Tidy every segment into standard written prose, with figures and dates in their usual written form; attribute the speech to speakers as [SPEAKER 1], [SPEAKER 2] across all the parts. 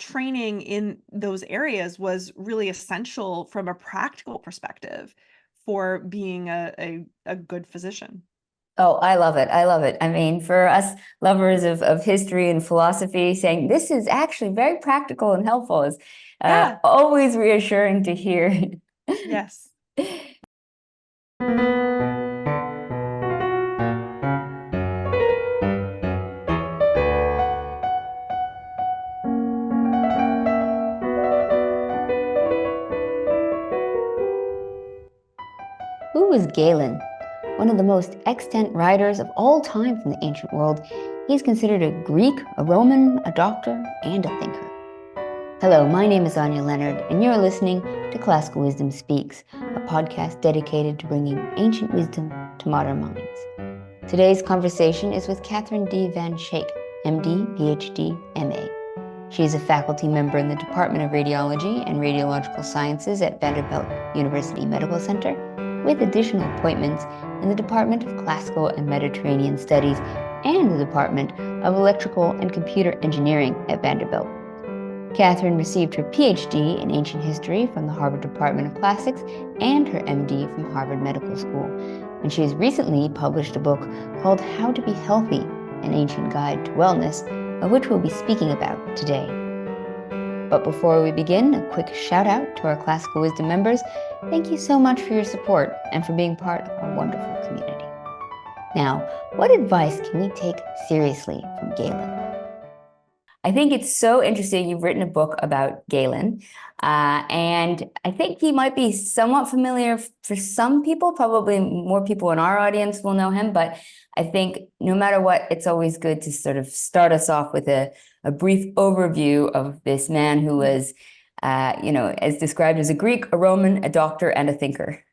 [SPEAKER 1] training in those areas was really essential from a practical perspective for being a good physician.
[SPEAKER 2] Oh, I love it. I love it. I mean, for us lovers of history and philosophy, saying this is actually very practical and helpful is
[SPEAKER 1] Yeah.
[SPEAKER 2] always reassuring to hear.
[SPEAKER 1] Yes.
[SPEAKER 2] Who was Galen? One of the most extant writers of all time from the ancient world, he's considered a Greek, a Roman, a doctor, and a thinker. Hello, my name is Anya Leonard, and you're listening to Classical Wisdom Speaks, a podcast dedicated to bringing ancient wisdom to modern minds. Today's conversation is with Katherine D. Van Schaik, MD, PhD, MA. She is a faculty member in the Department of Radiology and Radiological Sciences at Vanderbilt University Medical Center, with additional appointments in the Department of Classical and Mediterranean Studies and the Department of Electrical and Computer Engineering at Vanderbilt. Katherine received her PhD in Ancient History from the Harvard Department of Classics and her MD from Harvard Medical School, and she has recently published a book called How to Be Healthy, an Ancient Guide to Wellness, of which we'll be speaking about today. But before we begin, a quick shout out to our Classical Wisdom members. Thank you so much for your support and for being part of our wonderful community. Now, what advice can we take seriously from Galen? I think it's so interesting. You've written a book about Galen, and I think he might be somewhat familiar for some people. Probably more people in our audience will know him, but I think no matter what, it's always good to sort of start us off with a brief overview of this man who was, as described as a Greek, a Roman, a doctor, and a thinker.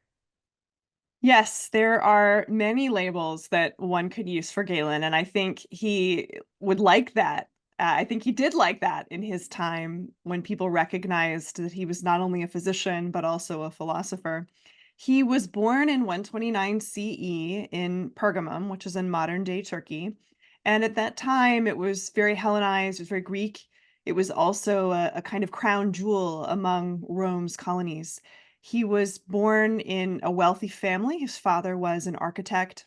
[SPEAKER 1] Yes, there are many labels that one could use for Galen, and I think he would like that. I think he did like that in his time when people recognized that he was not only a physician, but also a philosopher. He was born in 129 CE in Pergamum, which is in modern-day Turkey. And at that time, it was very Hellenized, it was very Greek. It was also a kind of crown jewel among Rome's colonies. He was born in a wealthy family. His father was an architect.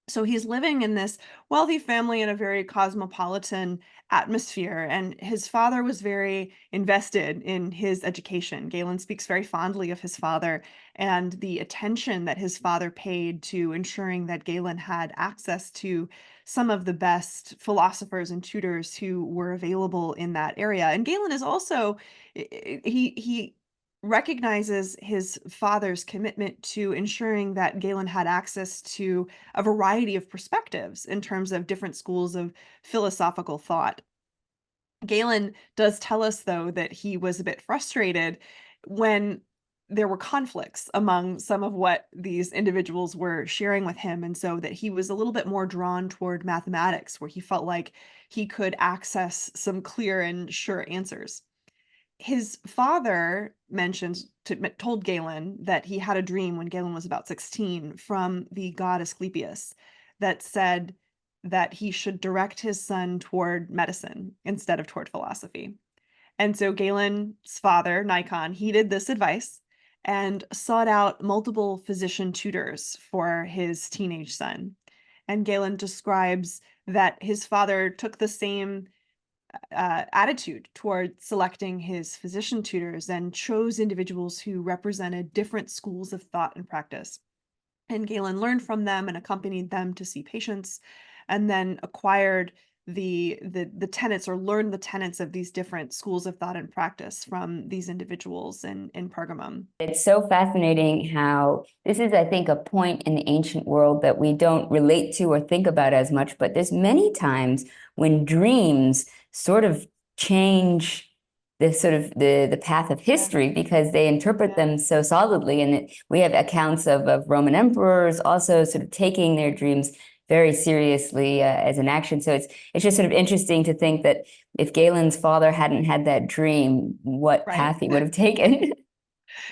[SPEAKER 1] So he's living in this wealthy family in a very cosmopolitan atmosphere, and his father was very invested in his education. Galen speaks very fondly of his father and the attention that his father paid to ensuring that Galen had access to some of the best philosophers and tutors who were available in that area. And Galen is also he recognizes his father's commitment to ensuring that Galen had access to a variety of perspectives in terms of different schools of philosophical thought. Galen does tell us, though, that he was a bit frustrated when there were conflicts among some of what these individuals were sharing with him, and so that he was a little bit more drawn toward mathematics, where he felt like he could access some clear and sure answers. His father told Galen that he had a dream when Galen was about 16 from the god Asclepius that said that he should direct his son toward medicine instead of toward philosophy. And so Galen's father, Nikon, heeded this advice and sought out multiple physician tutors for his teenage son. And Galen describes that his father took the same attitude toward selecting his physician tutors and chose individuals who represented different schools of thought and practice. And Galen learned from them and accompanied them to see patients, and then acquired the tenets, or learned the tenets of these different schools of thought and practice from these individuals in Pergamum.
[SPEAKER 2] It's so fascinating how this is, I think, a point in the ancient world that we don't relate to or think about as much, but there's many times when dreams sort of change the path of history because they interpret them so solidly. And we have accounts of Roman emperors also sort of taking their dreams very seriously as an action. So it's just sort of interesting to think that if Galen's father hadn't had that dream, what
[SPEAKER 1] Right.
[SPEAKER 2] path he would have taken.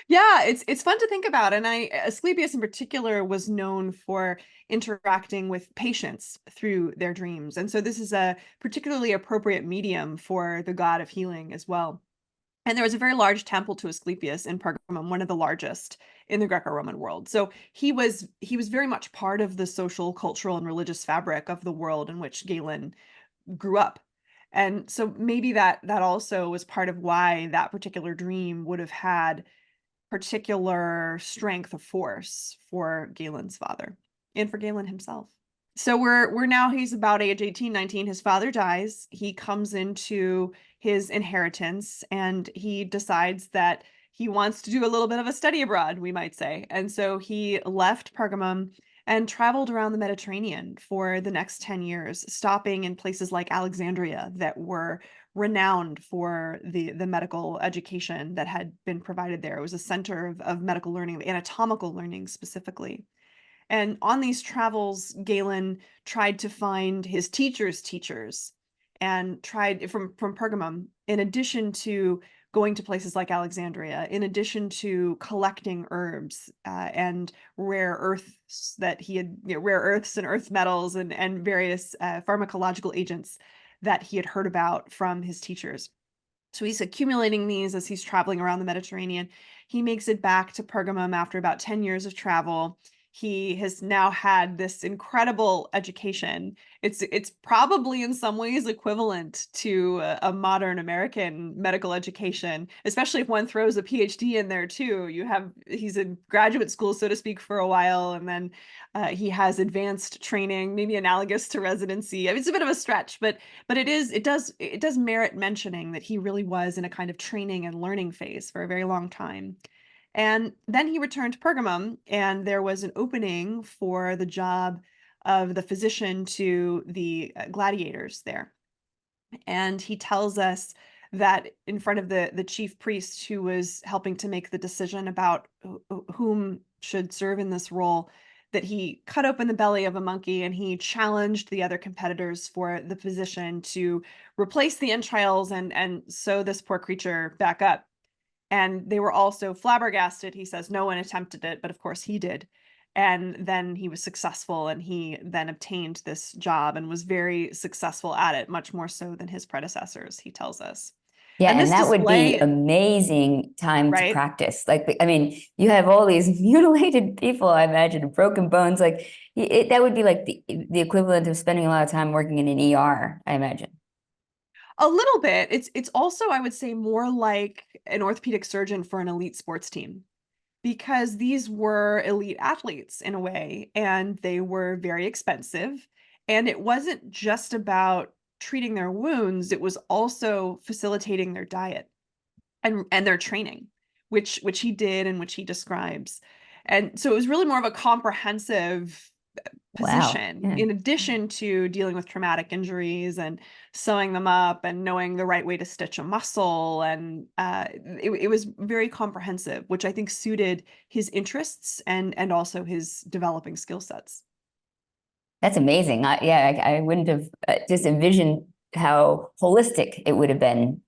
[SPEAKER 1] Yeah, it's fun to think about. And Asclepius in particular was known for interacting with patients through their dreams. And so this is a particularly appropriate medium for the god of healing as well. And there was a very large temple to Asclepius in Pergamum, one of the largest in the Greco-Roman world. So he was very much part of the social, cultural, and religious fabric of the world in which Galen grew up. And so maybe that also was part of why that particular dream would have had particular strength of force for Galen's father and for Galen himself. So we're now he's about age 18, 19. His father dies. He comes into his inheritance and he decides that he wants to do a little bit of a study abroad, we might say. And so he left Pergamum and traveled around the Mediterranean for the next 10 years, stopping in places like Alexandria that were renowned for the medical education that had been provided there. It was a center of medical learning, of anatomical learning specifically. And on these travels, Galen tried to find his teacher's teachers and tried from Pergamum, in addition to going to places like Alexandria, in addition to collecting herbs and rare earths that he had, rare earths and earth metals and various pharmacological agents that he had heard about from his teachers. So he's accumulating these as he's traveling around the Mediterranean. He makes it back to Pergamum after about 10 years of travel. He has now had this incredible education. It's probably in some ways equivalent to a modern American medical education, especially if one throws a PhD in there too. He's in graduate school, so to speak, for a while, and then he has advanced training, maybe analogous to residency. I mean, it's a bit of a stretch, but it does merit mentioning that he really was in a kind of training and learning phase for a very long time. And then he returned to Pergamum, and there was an opening for the job of the physician to the gladiators there. And he tells us that in front of the chief priest who was helping to make the decision about whom should serve in this role, that he cut open the belly of a monkey and he challenged the other competitors for the position to replace the entrails and sew this poor creature back up. And they were also flabbergasted. He says no one attempted it, but of course he did. And then he was successful and he then obtained this job and was very successful at it, much more so than his predecessors, he tells us.
[SPEAKER 2] Yeah,
[SPEAKER 1] And
[SPEAKER 2] and
[SPEAKER 1] this
[SPEAKER 2] that would be
[SPEAKER 1] display,
[SPEAKER 2] amazing time to
[SPEAKER 1] right?
[SPEAKER 2] practice. Like, I mean, you have all these mutilated people, I imagine, broken bones. Like, that would be like the equivalent of spending a lot of time working in an ER, I imagine.
[SPEAKER 1] A little bit. It's also, I would say, more like an orthopedic surgeon for an elite sports team, because these were elite athletes in a way, and they were very expensive. And it wasn't just about treating their wounds, it was also facilitating their diet and their training, which he did and which he describes. And so it was really more of a comprehensive
[SPEAKER 2] Wow.
[SPEAKER 1] position
[SPEAKER 2] Yeah.
[SPEAKER 1] in addition to dealing with traumatic injuries and sewing them up and knowing the right way to stitch a muscle. And it was very comprehensive, which I think suited his interests and also his developing skill sets.
[SPEAKER 2] That's amazing. Yeah, I wouldn't have just envisioned how holistic it would have been.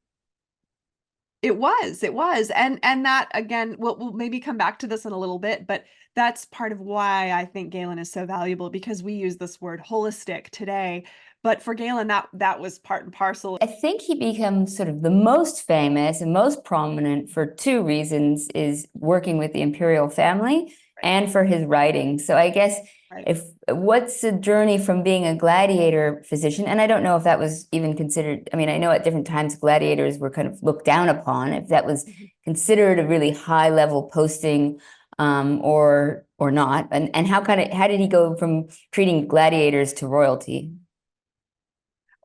[SPEAKER 1] It was. And that again, we'll maybe come back to this in a little bit, but that's part of why I think Galen is so valuable, because we use this word holistic today. But for Galen, that was part and parcel.
[SPEAKER 2] I think he becomes sort of the most famous and most prominent for two reasons, is working with the imperial family
[SPEAKER 1] Right,
[SPEAKER 2] and for his writing. So I guess
[SPEAKER 1] right.
[SPEAKER 2] if what's the journey from being a gladiator physician, and I don't know if that was even considered, I mean, I know at different times gladiators were kind of looked down upon, if that was
[SPEAKER 1] Mhm.
[SPEAKER 2] considered a really high level posting, or not. And how did he go from treating gladiators to royalty?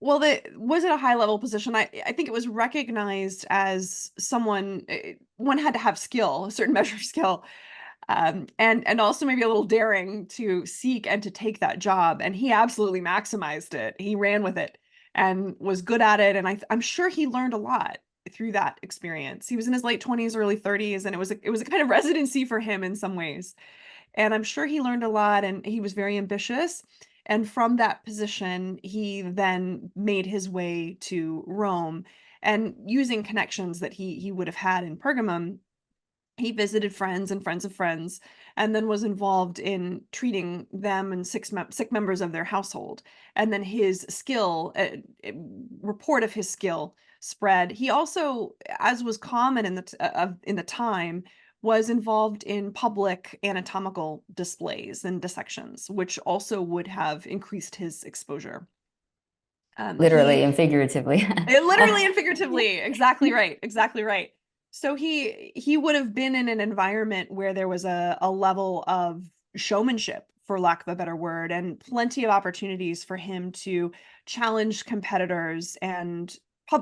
[SPEAKER 1] Well, was it a high level position? I think it was recognized as someone, one had to have skill, a certain measure of skill, and also maybe a little daring to seek and to take that job. And he absolutely maximized it. He ran with it and was good at it. And I'm sure he learned a lot through that experience. He was in his late 20s, early 30s, and it was a kind of residency for him in some ways. And I'm sure he learned a lot and he was very ambitious. And from that position, he then made his way to Rome and using connections that he would have had in Pergamum. He visited friends and friends of friends, and then was involved in treating them and sick members of their household. And then his skill, report of his skill spread. He also, as was common in the time, was involved in public anatomical displays and dissections, which also would have increased his exposure.
[SPEAKER 2] Literally and figuratively.
[SPEAKER 1] Literally and figuratively. Exactly right. Exactly right. So he would have been in an environment where there was a level of showmanship, for lack of a better word, and plenty of opportunities for him to challenge competitors and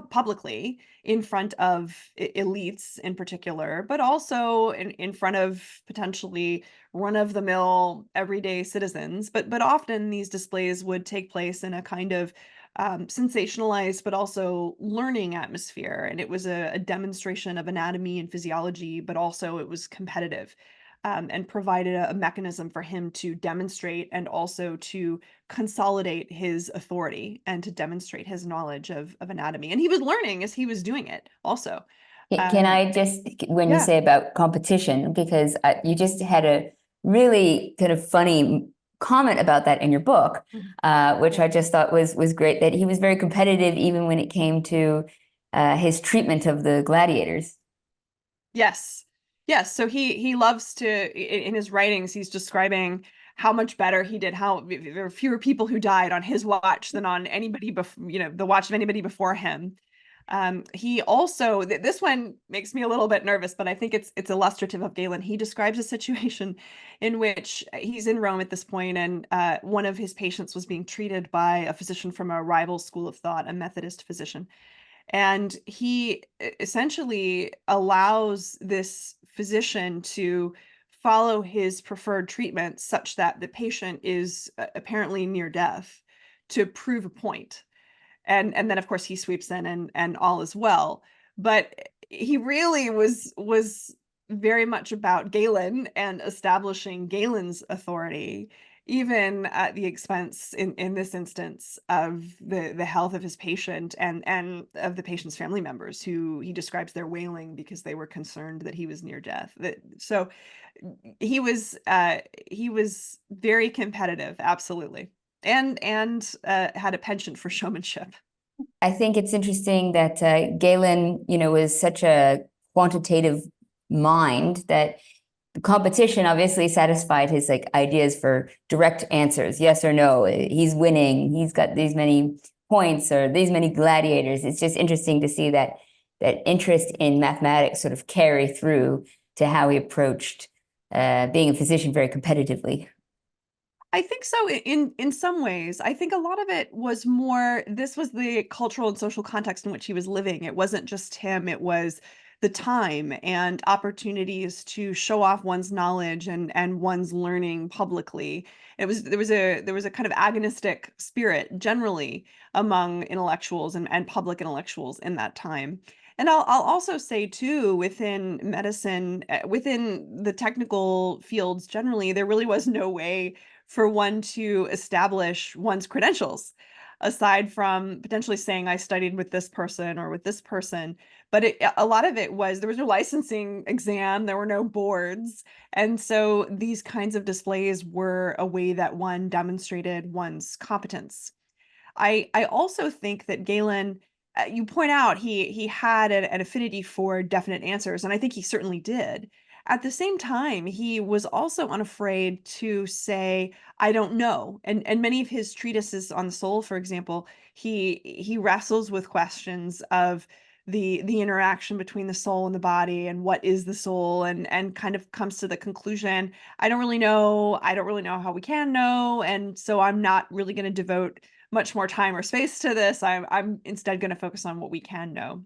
[SPEAKER 1] publicly in front of elites in particular, but also in front of potentially run-of-the-mill everyday citizens. But often these displays would take place in a kind of sensationalized but also learning atmosphere. And it was a demonstration of anatomy and physiology, but also it was competitive, and provided a mechanism for him to demonstrate and also to consolidate his authority and to demonstrate his knowledge of anatomy. And he was learning as he was doing it also.
[SPEAKER 2] Can
[SPEAKER 1] Um,
[SPEAKER 2] I just, when you
[SPEAKER 1] yeah.
[SPEAKER 2] say about competition, because you just had a really kind of funny comment about that in your book, which I just thought was great, that he was very competitive even when it came to his treatment of the gladiators.
[SPEAKER 1] Yes. Yes. So he loves to in his writings, he's describing how much better he did, how there were fewer people who died on his watch than on anybody before, the watch of anybody before him. He also this one makes me a little bit nervous, but I think it's illustrative of Galen. He describes a situation in which he's in Rome at this point, and one of his patients was being treated by a physician from a rival school of thought, a Methodist physician. And he essentially allows this physician to follow his preferred treatment such that the patient is apparently near death to prove a point. And then of course he sweeps in and all is well. But he really was very much about Galen and establishing Galen's authority, even at the expense in this instance of the health of his patient and of the patient's family members, who he describes their wailing because they were concerned that he was near death. So he was very competitive, absolutely, and had a penchant for showmanship.
[SPEAKER 2] I think it's interesting that Galen, was such a quantitative mind that the competition obviously satisfied his like ideas for direct answers, yes or no. He's winning. He's got these many points or these many gladiators. It's just interesting to see that interest in mathematics sort of carry through to how he approached being a physician very competitively.
[SPEAKER 1] I think so in some ways. I think a lot of it was more, this was the cultural and social context in which he was living. It wasn't just him, it was the time and opportunities to show off one's knowledge and one's learning publicly. There was a kind of agonistic spirit generally among intellectuals and public intellectuals in that time. And I'll also say too, within medicine, within the technical fields generally, there really was no way for one to establish one's credentials aside from potentially saying I studied with this person or with this person. But a lot of it was, there was no licensing exam, there were no boards. And so these kinds of displays were a way that one demonstrated one's competence. I also think that Galen, you point out he had an affinity for definite answers, and I think he certainly did. At the same time, he was also unafraid to say, "I don't know." And many of his treatises on the soul, for example, he wrestles with questions of the interaction between the soul and the body and what is the soul, and kind of comes to the conclusion, I don't really know. I don't really know how we can know, and so I'm not really going to devote much more time or space to this. I'm instead going to focus on what we can know.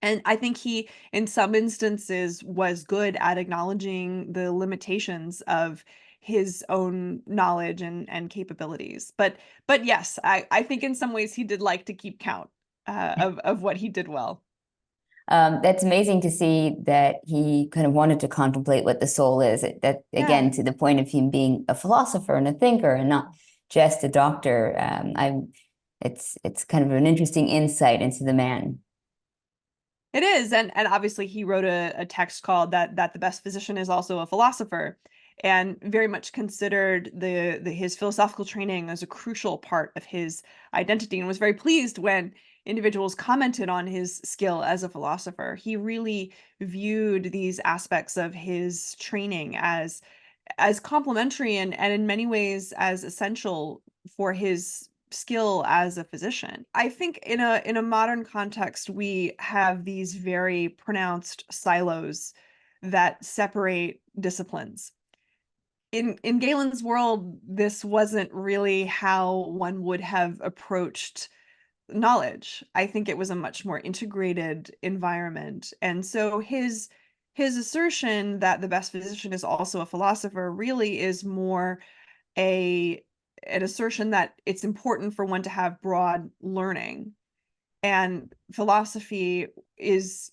[SPEAKER 1] And I think he, in some instances, was good at acknowledging the limitations of his own knowledge and capabilities. But yes, I think in some ways he did like to keep count of what he did well.
[SPEAKER 2] That's amazing to see that he kind of wanted to contemplate what the soul is. That
[SPEAKER 1] Yeah.
[SPEAKER 2] again, to the point of him being a philosopher and a thinker and not just a doctor. It's kind of an interesting insight into the man.
[SPEAKER 1] It is, and obviously he wrote a text called that the best physician is also a philosopher, and very much considered the his philosophical training as a crucial part of his identity, and was very pleased when individuals commented on his skill as a philosopher. He really viewed these aspects of his training as complementary and in many ways as essential for his skill as a physician. I think in a modern context, we have these very pronounced silos that separate disciplines. In Galen's world, this wasn't really how one would have approached knowledge. I think it was a much more integrated environment. And so his assertion that the best physician is also a philosopher really is more a an assertion that it's important for one to have broad learning, and philosophy is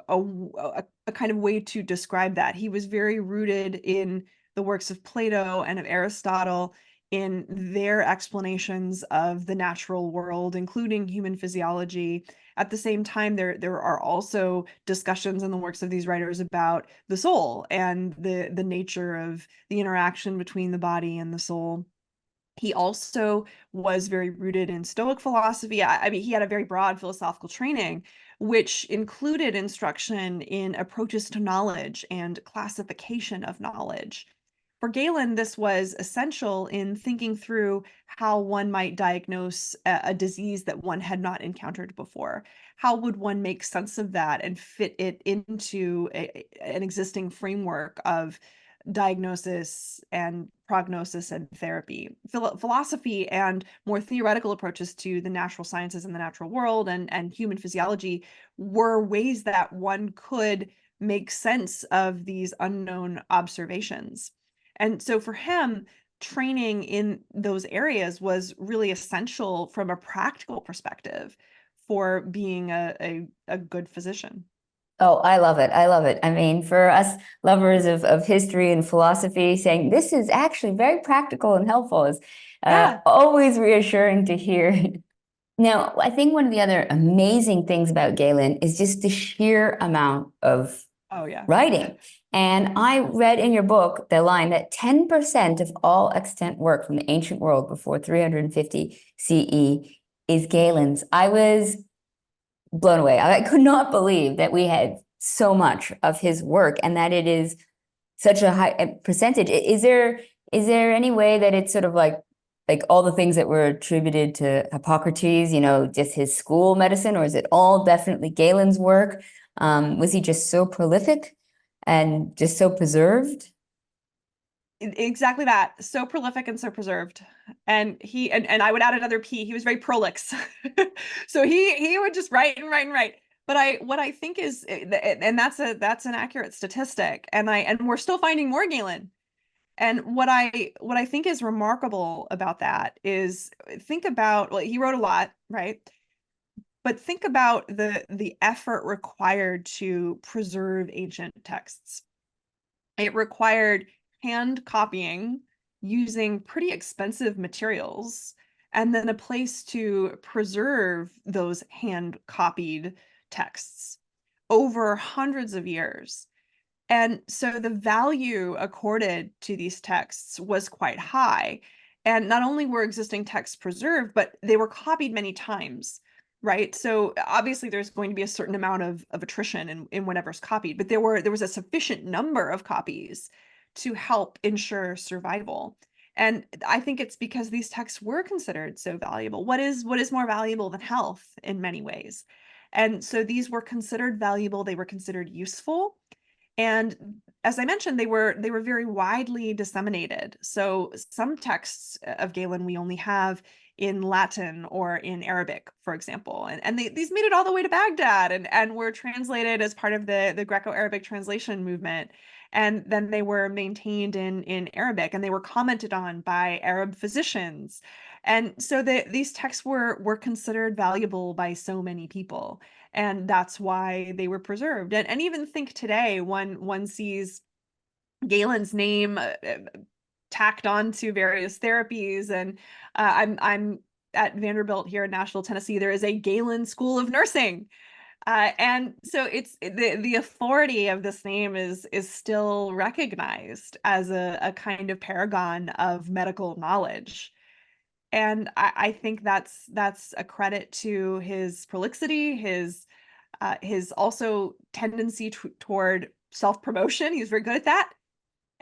[SPEAKER 1] a kind of way to describe that. He was very rooted in the works of Plato and of Aristotle, in their explanations of the natural world, including human physiology. At the same time, there are also discussions in the works of these writers about the soul and the nature of the interaction between the body and the soul. He also was very rooted in Stoic philosophy. I mean, he had a very broad philosophical training, which included instruction in approaches to knowledge and classification of knowledge. For Galen, this was essential in thinking through how one might diagnose a disease that one had not encountered before. How would one make sense of that and fit it into an existing framework of diagnosis and prognosis and therapy? Philosophy and more theoretical approaches to the natural sciences and the natural world and human physiology were ways that one could make sense of these unknown observations. And so for him, training in those areas was really essential from a practical perspective for being a good physician.
[SPEAKER 2] Oh, I love it. I love it. I mean, for us lovers of history and philosophy, saying this is actually very practical and helpful is
[SPEAKER 1] Yeah.
[SPEAKER 2] always reassuring to hear. Now, I think one of the other amazing things about Galen is just the sheer amount of
[SPEAKER 1] Oh, yeah.
[SPEAKER 2] writing. And I read in your book the line that 10% of all extant work from the ancient world before 350 CE is Galen's. I was blown away. I could not believe that we had so much of his work and that it is such a high percentage. Is there any way that it's sort of like all the things that were attributed to Hippocrates, just his school medicine, or is it all definitely Galen's work? Was he just so prolific and just so preserved?
[SPEAKER 1] Exactly that. So prolific and so preserved. And I would add another P. He was very prolix. So he would just write and write and write. But I what I think is and that's an accurate statistic. And we're still finding more Galen. And what I think is remarkable about that is think about, well, he wrote a lot, right? But think about the effort required to preserve ancient texts. It required hand copying using pretty expensive materials, and then a place to preserve those hand copied texts over hundreds of years. And so the value accorded to these texts was quite high. And not only were existing texts preserved, but they were copied many times, right? So obviously there's going to be a certain amount of attrition in whatever's copied, but there was a sufficient number of copies to help ensure survival. And I think it's because these texts were considered so valuable. What is more valuable than health in many ways? And so these were considered valuable, they were considered useful, and as I mentioned, they were very widely disseminated. So some texts of Galen we only have in Latin or in Arabic, for example. And these made it all the way to Baghdad and were translated as part of the Greco-Arabic translation movement. And then they were maintained in Arabic, and they were commented on by Arab physicians. And so these texts were considered valuable by so many people, and that's why they were preserved. And even think today, one sees Galen's name tacked on to various therapies. And I'm at Vanderbilt here in Nashville, Tennessee. There is a Galen School of Nursing. And so it's the authority of this name is still recognized as a kind of paragon of medical knowledge. And I think that's a credit to his prolixity, his also tendency toward self-promotion. He's very good at that.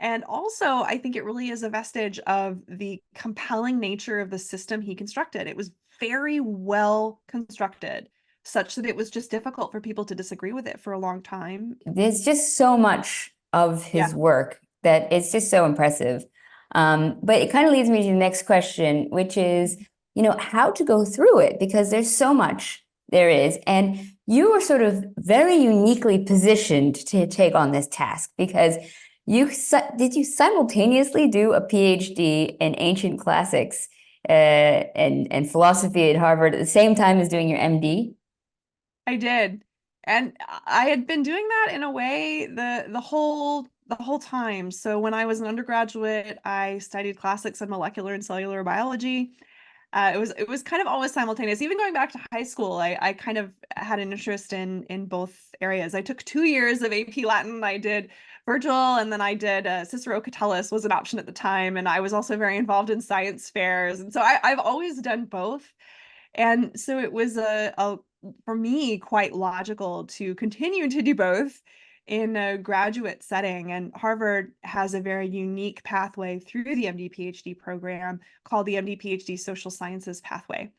[SPEAKER 1] And also, I think it really is a vestige of the compelling nature of the system he constructed. It was very well constructed, such that it was just difficult for people to disagree with it for a long time.
[SPEAKER 2] There's just so much of his
[SPEAKER 1] Yeah.
[SPEAKER 2] work that it's just so impressive. But it kind of leads me to the next question, which is, how to go through it, because there's so much there is. And you were sort of very uniquely positioned to take on this task because did you simultaneously do a PhD in ancient classics and philosophy at Harvard at the same time as doing your MD?
[SPEAKER 1] I did. And I had been doing that in a way the whole time. So when I was an undergraduate, I studied classics and molecular and cellular biology. It was kind of always simultaneous. Even going back to high school, I kind of had an interest in both areas. I took 2 years of AP Latin. I did Virgil, and then I did Cicero Catullus was an option at the time, and I was also very involved in science fairs. And so I've always done both. And so it was for me quite logical to continue to do both in a graduate setting. And Harvard has a very unique pathway through the MD PhD program called the MD PhD Social Sciences pathway.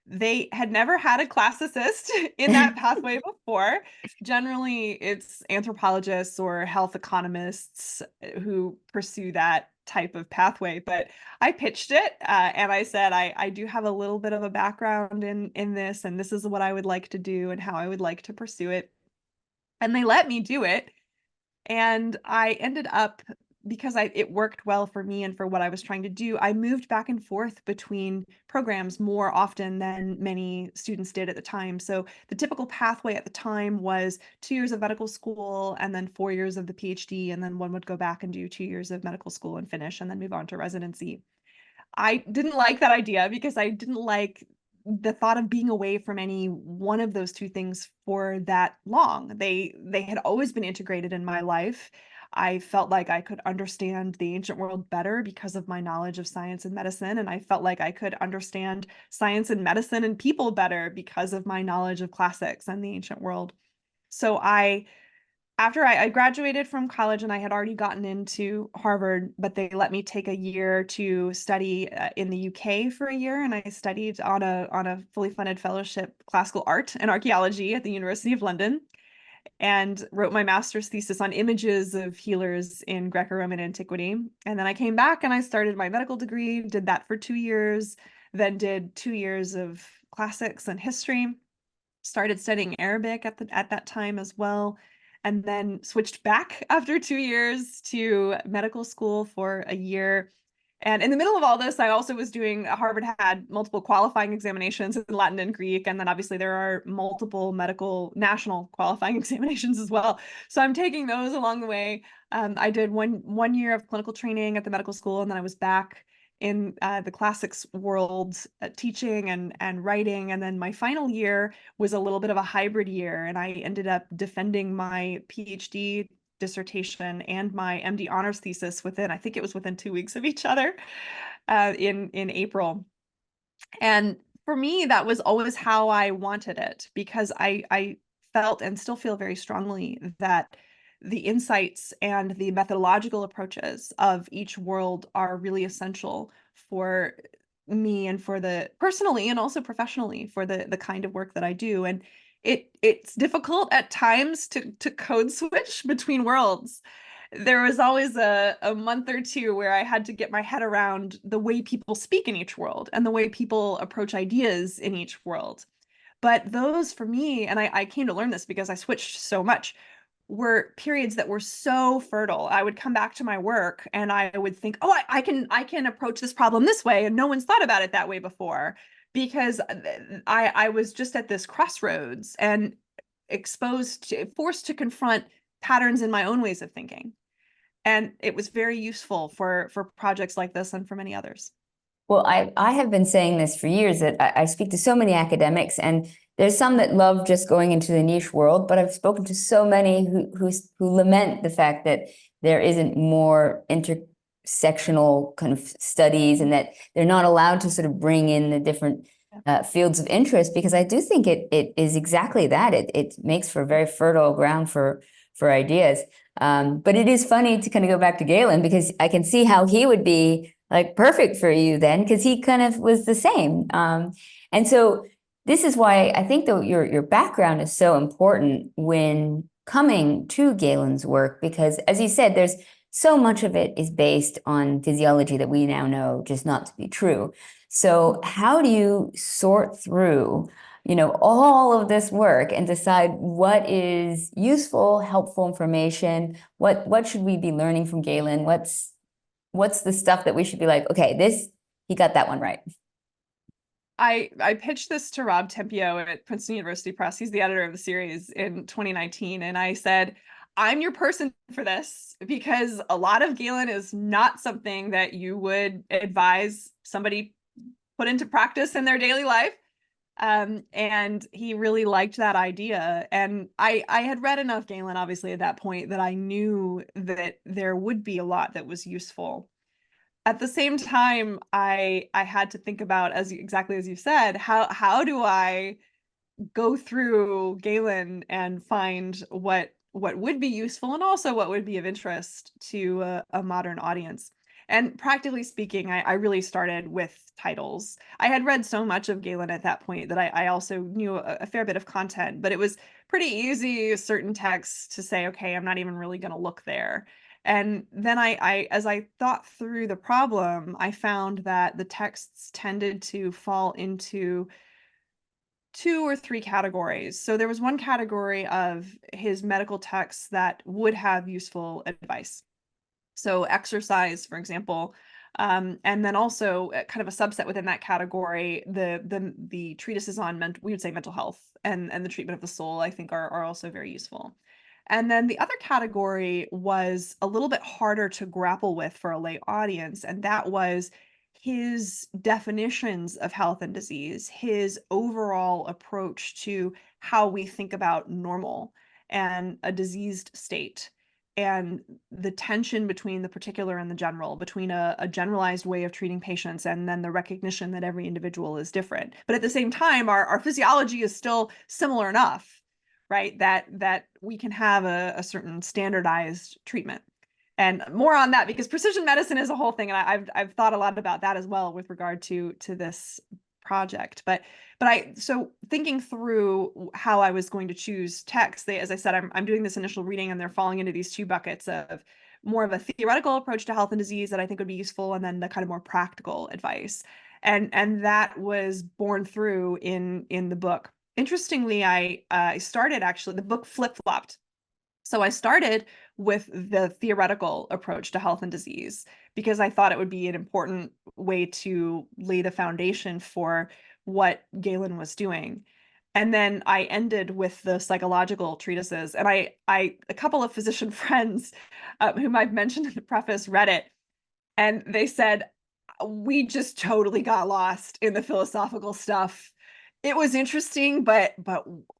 [SPEAKER 1] They had never had a classicist in that pathway before. Generally, it's anthropologists or health economists who pursue that type of pathway. But I pitched it and I said, I do have a little bit of a background in this, and this is what I would like to do and how I would like to pursue it. And they let me do it. And I ended up, because it worked well for me and for what I was trying to do, I moved back and forth between programs more often than many students did at the time. So the typical pathway at the time was 2 years of medical school and then 4 years of the PhD, and then one would go back and do 2 years of medical school and finish and then move on to residency. I didn't like that idea because I didn't like the thought of being away from any one of those two things for that long. They had always been integrated in my life. I felt like I could understand the ancient world better because of my knowledge of science and medicine, and I felt like I could understand science and medicine and people better because of my knowledge of classics and the ancient world. So after I graduated from college and I had already gotten into Harvard, but they let me take a year to study in the UK for a year, and I studied on a fully funded fellowship classical art and archaeology at the University of London, and wrote my master's thesis on images of healers in Greco-Roman antiquity. And then I came back and I started my medical degree, did that for 2 years, then did 2 years of classics and history, started studying Arabic at that time as well, and then switched back after 2 years to medical school for a year. And in the middle of all this, I also was doing, Harvard had multiple qualifying examinations in Latin and Greek. And then obviously there are multiple medical national qualifying examinations as well. So I'm taking those along the way. I did one year of clinical training at the medical school, and then I was back in the classics world teaching and writing. And then my final year was a little bit of a hybrid year, and I ended up defending my PhD dissertation and my MD honors thesis I think it was within 2 weeks of each other in April. And for me, that was always how I wanted it, because I felt and still feel very strongly that the insights and the methodological approaches of each world are really essential for me and for the personally and also professionally for the kind of work that I do. And it's difficult at times to code switch between worlds. There was always a month or two where I had to get my head around the way people speak in each world and the way people approach ideas in each world. But those for me, and I came to learn this because I switched so much, were periods that were so fertile. I would come back to my work and I would think, oh, I can approach this problem this way, and no one's thought about it that way before, because I was just at this crossroads and forced to confront patterns in my own ways of thinking. And it was very useful for projects like this and for many others.
[SPEAKER 2] Well, I have been saying this for years that I speak to so many academics, and There's some that love just going into the niche world, but I've spoken to so many who lament the fact that there isn't more intersectional kind of studies, and that they're not allowed to sort of bring in the different fields of interest, because I do think it is exactly that. It makes for very fertile ground for ideas. But it is funny to kind of go back to Galen, because I can see how he would be like perfect for you then, because he kind of was the same. And so this is why I think that your background is so important when coming to Galen's work, because as you said, there's so much of it is based on physiology that we now know just not to be true. So how do you sort through, all of this work and decide what is useful, helpful information? What should we be learning from Galen? What's the stuff that we should be like, okay, he got that one right?
[SPEAKER 1] I pitched this to Rob Tempio at Princeton University Press. He's the editor of the series in 2019. And I said, I'm your person for this, because a lot of Galen is not something that you would advise somebody put into practice in their daily life. And he really liked that idea. And I had read enough Galen, obviously, at that point, that I knew that there would be a lot that was useful. At the same time, I had to think about, as exactly as you said, how do I go through Galen and find what would be useful and also what would be of interest to a modern audience. And practically speaking, I really started with titles. I had read so much of Galen at that point that I also knew a fair bit of content, but it was pretty easy, certain texts, to say, okay, I'm not even really going to look there. And then as I thought through the problem, I found that the texts tended to fall into two or three categories. So there was one category of his medical texts that would have useful advice. So exercise, for example, and then also kind of a subset within that category, the treatises on we would say mental health and the treatment of the soul, I think are also very useful. And then the other category was a little bit harder to grapple with for a lay audience, and that was his definitions of health and disease, his overall approach to how we think about normal and a diseased state, and the tension between the particular and the general, between a generalized way of treating patients and then the recognition that every individual is different. But at the same time, our physiology is still similar enough, right? That we can have a certain standardized treatment. And more on that, because precision medicine is a whole thing, and I've thought a lot about that as well with regard to this project. But so thinking through how I was going to choose text, as I said, I'm doing this initial reading, and they're falling into these two buckets of more of a theoretical approach to health and disease that I think would be useful, and then the kind of more practical advice. And that was born through in the book. Interestingly, I started, actually, the book flip-flopped. So I started with the theoretical approach to health and disease because I thought it would be an important way to lay the foundation for what Galen was doing. And then I ended with the psychological treatises. And a couple of physician friends, whom I've mentioned in the preface, read it, and they said, we just totally got lost in the philosophical stuff. It was interesting, but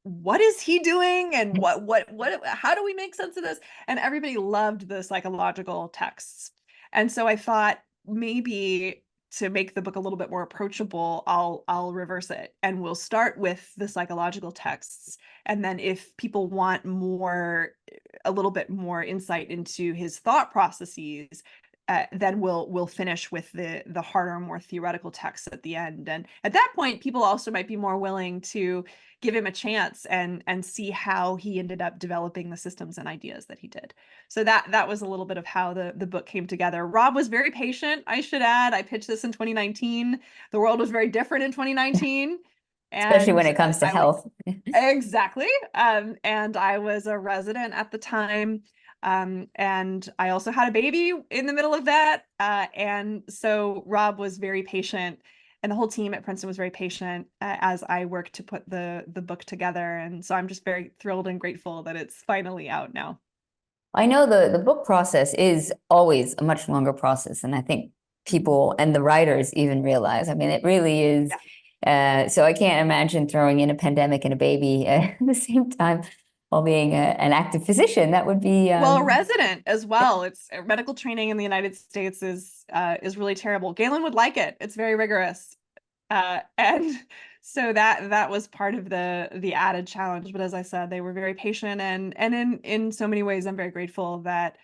[SPEAKER 1] what is he doing, and what how do we make sense of this? And everybody loved the psychological texts. And so I thought, maybe to make the book a little bit more approachable, I'll reverse it, and we'll start with the psychological texts. And then if people want a little bit more insight into his thought processes, then we'll finish with the harder, more theoretical texts at the end. And at that point, people also might be more willing to give him a chance and see how he ended up developing the systems and ideas that he did. So that was a little bit of how the book came together. Rob was very patient, I should add. I pitched this in 2019. The world was very different in 2019.
[SPEAKER 2] Especially when
[SPEAKER 1] And
[SPEAKER 2] it comes to health.
[SPEAKER 1] exactly. And I was a resident at the time. And I also had a baby in the middle of that. And so Rob was very patient, and the whole team at Princeton was very patient as I worked to put the book together. And so I'm just very thrilled and grateful that it's finally out now.
[SPEAKER 2] I know the book process is always a much longer process than I think people and the writers even realize. I mean, it really is.
[SPEAKER 1] Yeah.
[SPEAKER 2] So I can't imagine throwing in a pandemic and a baby at the same time while being an active physician. That would be
[SPEAKER 1] Well, a resident as well. It's medical training in the United States is really terrible. Galen would like it. It's very rigorous. And so that was part of the added challenge. But as I said, they were very patient, and in so many ways, I'm very grateful that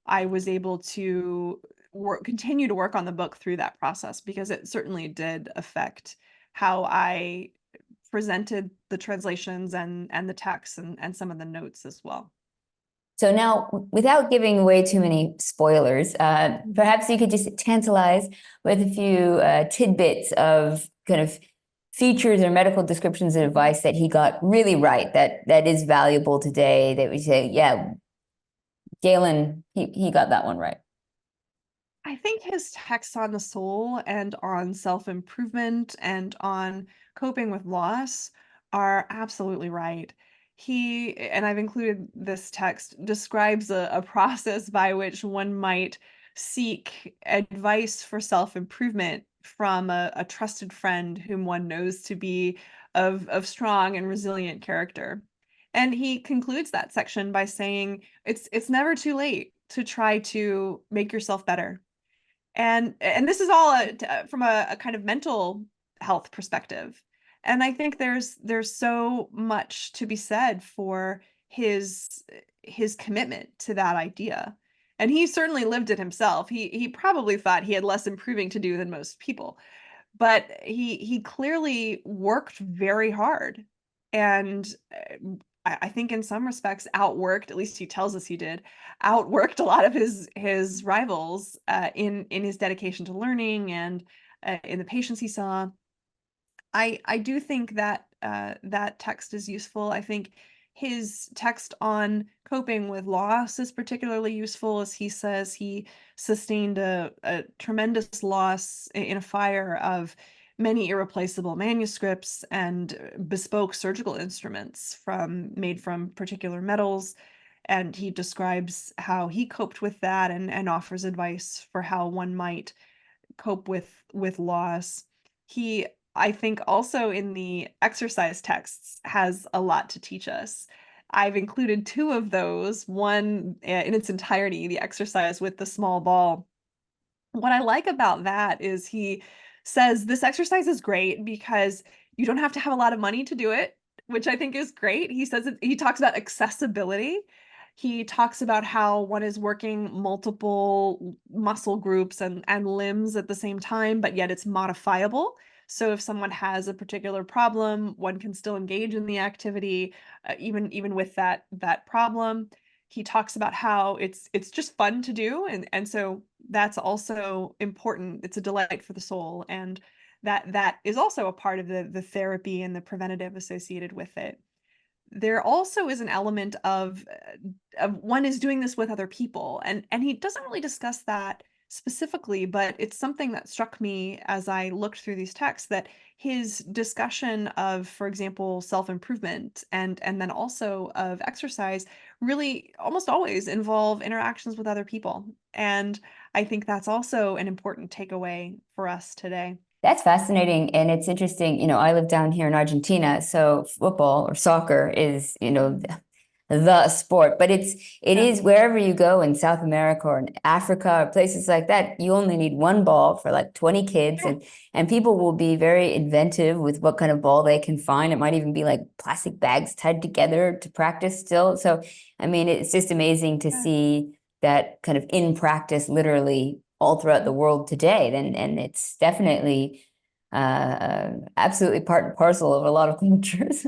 [SPEAKER 1] I was able to continue to work on the book through that process, because it certainly did affect how I presented the translations and the texts and some of the notes as well.
[SPEAKER 2] So now, without giving away too many spoilers,
[SPEAKER 1] Mhm.
[SPEAKER 2] perhaps you could just tantalize with a few tidbits of kind of features or medical descriptions and
[SPEAKER 1] Mhm.
[SPEAKER 2] advice that he got really right, that is valuable today, that we say, yeah, Galen, he got that one right.
[SPEAKER 1] I think his texts on the soul and on self-improvement and on coping with loss are absolutely right. And I've included this text, describes a process by which one might seek advice for self-improvement from a trusted friend whom one knows to be of strong and resilient character. And he concludes that section by saying it's never too late to try to make yourself better. And this is all from a kind of mental health perspective. And I think there's so much to be said for his commitment to that idea. And he certainly lived it himself. He probably thought he had less improving to do than most people, but he clearly worked very hard, and I think in some respects outworked, at least he tells us he did, outworked a lot of his rivals in his dedication to learning and in the patients he saw. I do think that that text is useful. I think his text on coping with loss is particularly useful, as he says he sustained a tremendous loss in a fire of many irreplaceable manuscripts and bespoke surgical instruments made from particular metals. And he describes how he coped with that, and offers advice for how one might cope with loss. He, I think, also in the exercise texts has a lot to teach us. I've included two of those, one in its entirety, the exercise with the small ball. What I like about that is he says this exercise is great because you don't have to have a lot of money to do it, which I think is great. He says he talks about accessibility. He talks about how one is working multiple muscle groups and limbs at the same time, but yet it's modifiable. So if someone has a particular problem, one can still engage in the activity, even with that problem. He talks about how it's just fun to do, and so that's also important. It's a delight for the soul, and that is also a part of the therapy and the preventative associated with it. There also is an element of one is doing this with other people, and he doesn't really discuss that specifically, but it's something that struck me as I looked through these texts, that his discussion of, for example, self-improvement and then also of exercise really almost always involve interactions with other people. And I think that's also an important takeaway for us today.
[SPEAKER 2] That's fascinating. And it's interesting. I live down here in Argentina, so football or soccer is,
[SPEAKER 1] Mhm.
[SPEAKER 2] the sport, but it
[SPEAKER 1] Yeah.
[SPEAKER 2] is wherever you go in South America or in Africa or places like that, you only need one ball for like 20 kids,
[SPEAKER 1] Yeah.
[SPEAKER 2] and people will be very inventive with what kind of ball they can find. It might even be like plastic bags tied together to practice still. So, I mean, it's just amazing to
[SPEAKER 1] Yeah.
[SPEAKER 2] see that kind of in practice literally all throughout the world today. And it's definitely absolutely part and parcel of a lot of cultures.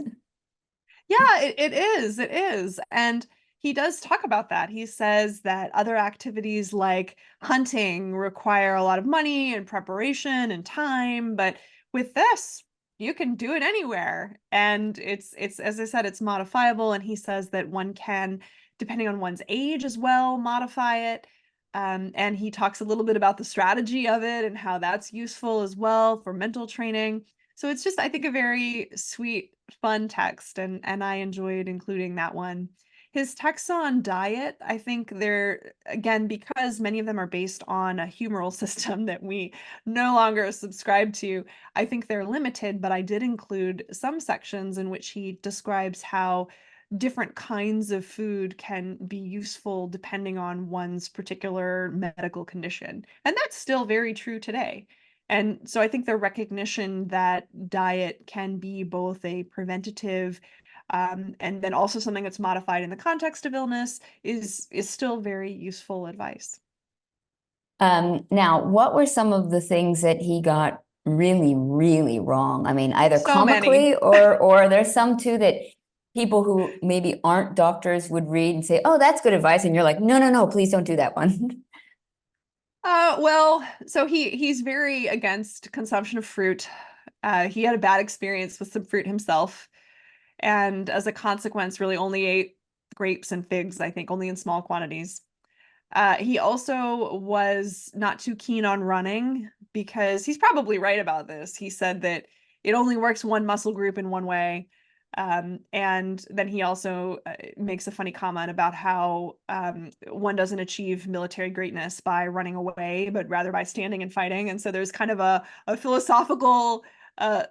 [SPEAKER 1] Yeah, it is. It is. And he does talk about that. He says that other activities like hunting require a lot of money and preparation and time, but with this, you can do it anywhere. And it's as I said, it's modifiable. And he says that one can, depending on one's age as well, modify it. And he talks a little bit about the strategy of it and how that's useful as well for mental training. So it's just, I think, a very sweet, fun text, and I enjoyed including that one. his texts on diet, I think they're, again, because many of them are based on a humoral system that we no longer subscribe to, I think they're limited, but I did include some sections in which he describes how different kinds of food can be useful depending on one's particular medical condition. And that's still very true today. And so I think the recognition that diet can be both a preventative and then also something that's modified in the context of illness is still very useful advice.
[SPEAKER 2] Now, what were some of the things that he got really, really wrong? I mean, either
[SPEAKER 1] So many.
[SPEAKER 2] comically or there's some too that people who maybe aren't doctors would read and say, "Oh, that's good advice," and you're like, "No, no, no, please don't do that one."
[SPEAKER 1] Well, so he's very against consumption of fruit. He had a bad experience with some fruit himself, and as a consequence, really only ate grapes and figs, I think, only in small quantities. He also was not too keen on running because he's probably right about this. He said that it only works one muscle group in one way. And then he also makes a funny comment about how one doesn't achieve military greatness by running away, but rather by standing and fighting. And so there's kind of a philosophical uh,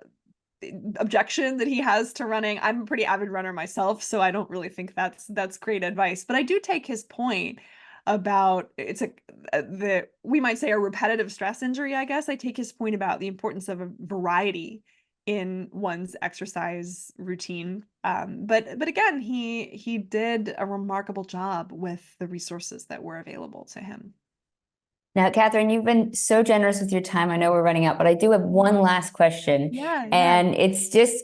[SPEAKER 1] objection that he has to running. I'm a pretty avid runner myself, so I don't really think that's great advice. But I do take his point about it's a the we might say a repetitive stress injury, I guess. I take his point about the importance of a variety in one's exercise routine. But again, he did a remarkable job with the resources that were available to him.
[SPEAKER 2] Now, Catherine, you've been so generous with your time. I know we're running out, but I do have one last question,
[SPEAKER 1] Yeah, yeah.
[SPEAKER 2] and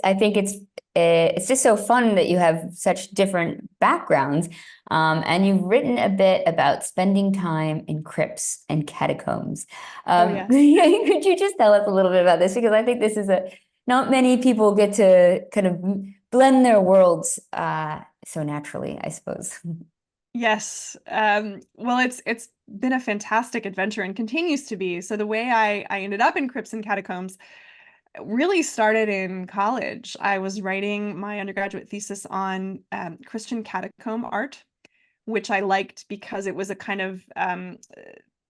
[SPEAKER 2] I think it's just so fun that you have such different backgrounds, and you've written a bit about spending time in crypts and catacombs.
[SPEAKER 1] Oh, yes.
[SPEAKER 2] Could you just tell us a little bit about this? Because I think this is not many people get to kind of blend their worlds so naturally, I suppose.
[SPEAKER 1] Yes. Well, it's been a fantastic adventure and continues to be. So the way I ended up in crypts and catacombs really started in college. I was writing my undergraduate thesis on Christian catacomb art, which I liked because it was a kind of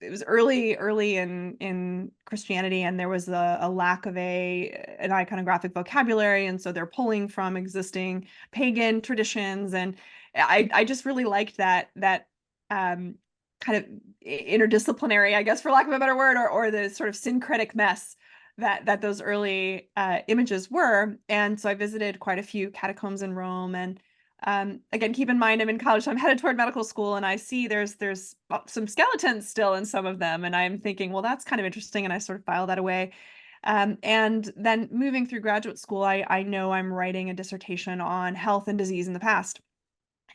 [SPEAKER 1] it was early in Christianity, and there was a lack of an iconographic vocabulary, and so they're pulling from existing pagan traditions, and I just really liked that um, kind of interdisciplinary, I guess, for lack of a better word, or the sort of syncretic mess that those early images were. And so I visited quite a few catacombs in Rome, and again, keep in mind I'm in college, so I'm headed toward medical school, and I see there's some skeletons still in some of them, and I'm thinking, well, that's kind of interesting, and I sort of file that away. And then moving through graduate school, I know I'm writing a dissertation on health and disease in the past.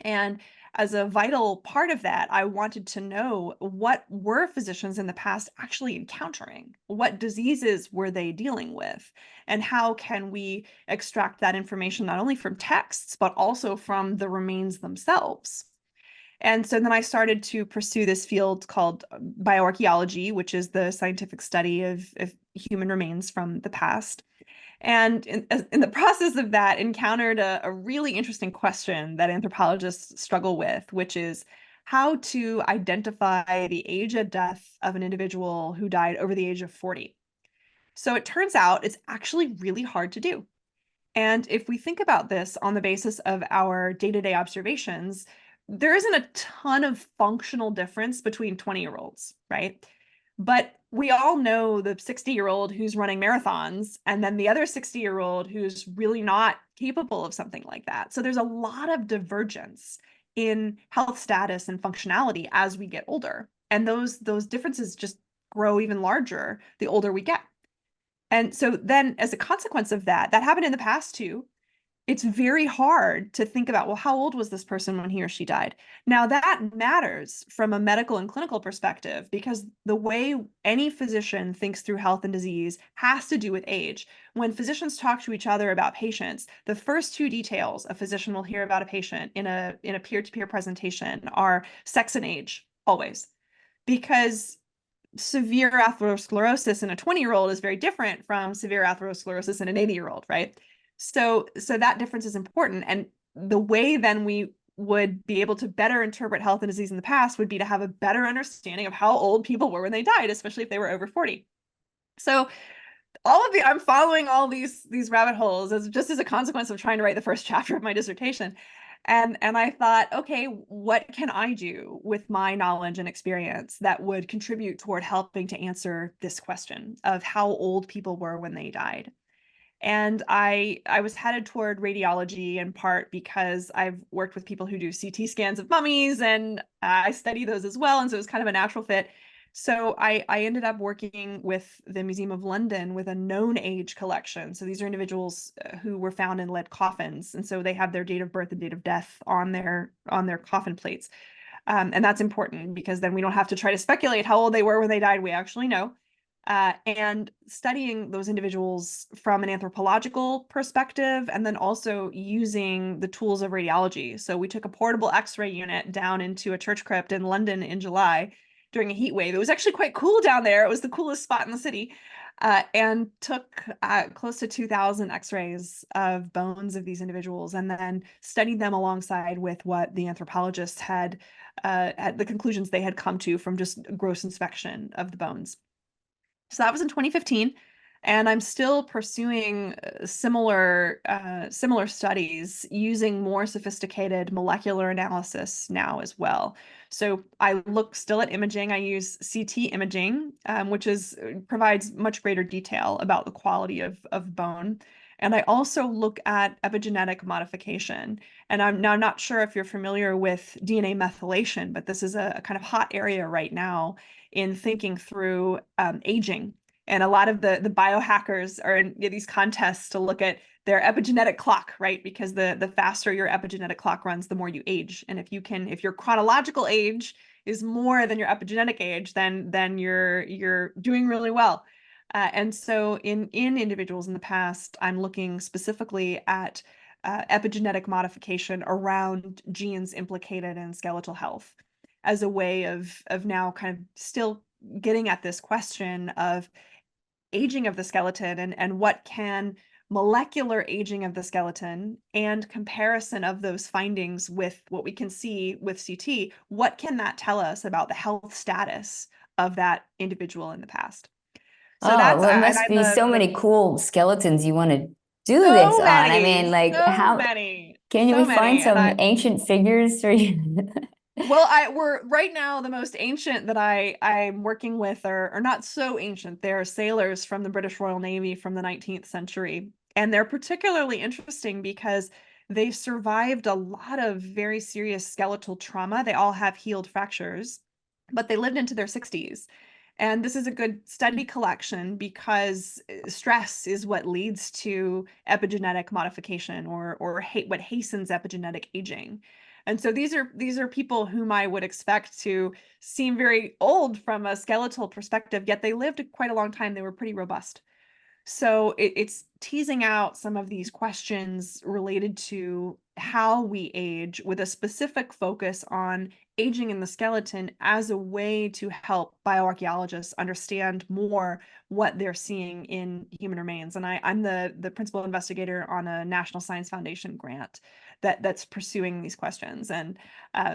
[SPEAKER 1] And as a vital part of that, I wanted to know what were physicians in the past actually encountering? What diseases were they dealing with? And how can we extract that information not only from texts, but also from the remains themselves? And so then I started to pursue this field called bioarchaeology, which is the scientific study of human remains from the past. And in the process of that, encountered a really interesting question that anthropologists struggle with, which is how to identify the age of death of an individual who died over the age of 40. So it turns out it's actually really hard to do. And if we think about this on the basis of our day-to-day observations, there isn't a ton of functional difference between 20-year-olds, right? But we all know the 60-year-old who's running marathons, and then the other 60-year-old who's really not capable of something like that. So there's a lot of divergence in health status and functionality as we get older. And those differences just grow even larger the older we get. And so then as a consequence of that, that happened in the past too. It's very hard to think about, well, how old was this person when he or she died? Now, that matters from a medical and clinical perspective because the way any physician thinks through health and disease has to do with age. When physicians talk to each other about patients, the first two details a physician will hear about a patient in a peer-to-peer presentation are sex and age, always. Because severe atherosclerosis in a 20-year-old is very different from severe atherosclerosis in an 80-year-old, right? So that difference is important. And the way then we would be able to better interpret health and disease in the past would be to have a better understanding of how old people were when they died, especially if they were over 40. So I'm following all these rabbit holes as just as a consequence of trying to write the first chapter of my dissertation. And I thought, okay, what can I do with my knowledge and experience that would contribute toward helping to answer this question of how old people were when they died? And I was headed toward radiology in part because I've worked with people who do CT scans of mummies, and I study those as well. And so it was kind of a natural fit. So I ended up working with the Museum of London with a known age collection. So these are individuals who were found in lead coffins, and so they have their date of birth and date of death on their coffin plates. And that's important because then we don't have to try to speculate how old they were when they died. We actually know. And studying those individuals from an anthropological perspective, and then also using the tools of radiology. So we took a portable X-ray unit down into a church crypt in London in July during a heat wave. It was actually quite cool down there. It was the coolest spot in the city. And took close to 2,000 X-rays of bones of these individuals, and then studied them alongside with what the anthropologists had the conclusions they had come to from just gross inspection of the bones. So that was in 2015, and I'm still pursuing similar studies using more sophisticated molecular analysis now as well. So I look still at imaging. I use CT imaging, which provides much greater detail about the quality of bone. And I also look at epigenetic modification. And I'm now not sure if you're familiar with DNA methylation, but this is a kind of hot area right now in thinking through aging. And a lot of the biohackers are in these contests to look at their epigenetic clock, right? Because the faster your epigenetic clock runs, the more you age. And if your chronological age is more than your epigenetic age, then you're doing really well. And so in individuals in the past, I'm looking specifically at epigenetic modification around genes implicated in skeletal health as a way of now kind of still getting at this question of aging of the skeleton, and what can molecular aging of the skeleton and comparison of those findings with what we can see with CT, what can that tell us about the health status of that individual in the past? So
[SPEAKER 2] Oh,
[SPEAKER 1] that's
[SPEAKER 2] well, it
[SPEAKER 1] and
[SPEAKER 2] must
[SPEAKER 1] I'm
[SPEAKER 2] be so
[SPEAKER 1] the
[SPEAKER 2] many cool skeletons you want to do this
[SPEAKER 1] so
[SPEAKER 2] on. I mean,
[SPEAKER 1] many,
[SPEAKER 2] like,
[SPEAKER 1] so
[SPEAKER 2] how
[SPEAKER 1] many,
[SPEAKER 2] can we
[SPEAKER 1] so
[SPEAKER 2] find
[SPEAKER 1] many. And
[SPEAKER 2] some ancient figures for you?
[SPEAKER 1] well, we're right now the most ancient that I'm working with are not so ancient. They're sailors from the British Royal Navy from the 19th century. And they're particularly interesting because they survived a lot of very serious skeletal trauma. They all have healed fractures, but they lived into their 60s. And this is a good study collection because stress is what leads to epigenetic modification, or what hastens epigenetic aging. And so these are people whom I would expect to seem very old from a skeletal perspective, yet they lived quite a long time. They were pretty robust. So it's teasing out some of these questions related to how we age with a specific focus on aging in the skeleton as a way to help bioarchaeologists understand more what they're seeing in human remains. And I'm the principal investigator on a National Science Foundation grant that's pursuing these questions. And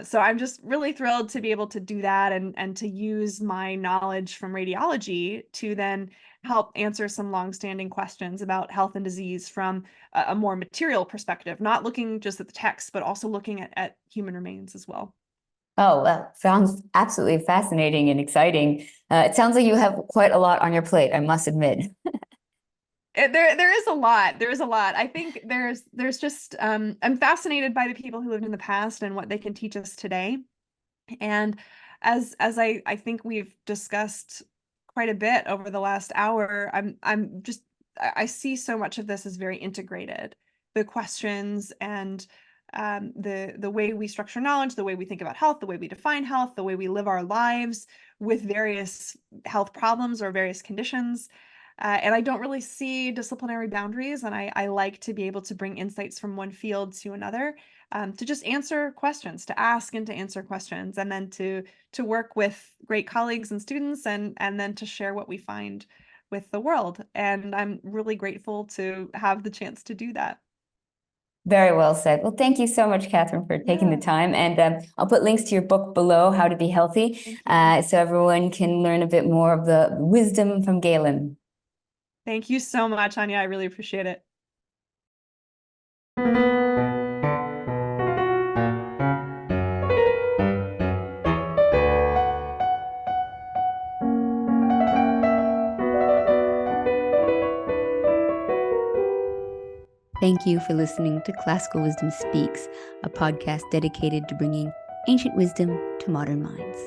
[SPEAKER 1] so I'm just really thrilled to be able to do that, and to use my knowledge from radiology to then help answer some longstanding questions about health and disease from a more material perspective, not looking just at the text, but also looking at human remains as well.
[SPEAKER 2] Oh, well, sounds absolutely fascinating and exciting. It sounds like you have quite a lot on your plate, I must admit.
[SPEAKER 1] There is a lot. There is a lot. I think there's just I'm fascinated by the people who lived in the past and what they can teach us today. And as I think we've discussed quite a bit over the last hour, I see so much of this as very integrated. The questions and the way we structure knowledge, the way we think about health, the way we define health, the way we live our lives with various health problems or various conditions. And I don't really see disciplinary boundaries, and I like to be able to bring insights from one field to another, to just answer questions, to ask and to answer questions, and then to work with great colleagues and students, and then to share what we find with the world. And I'm really grateful to have the chance to do that.
[SPEAKER 2] Very well said. Well, thank you so much, Catherine, for taking the
[SPEAKER 1] Yeah,
[SPEAKER 2] time. And I'll put links to your book below, How to Be Healthy,
[SPEAKER 1] thank you.
[SPEAKER 2] so everyone can learn a bit more of the wisdom from Galen.
[SPEAKER 1] Thank you so much, Anya. I really appreciate it.
[SPEAKER 2] Thank you for listening to Classical Wisdom Speaks, a podcast dedicated to bringing ancient wisdom to modern minds.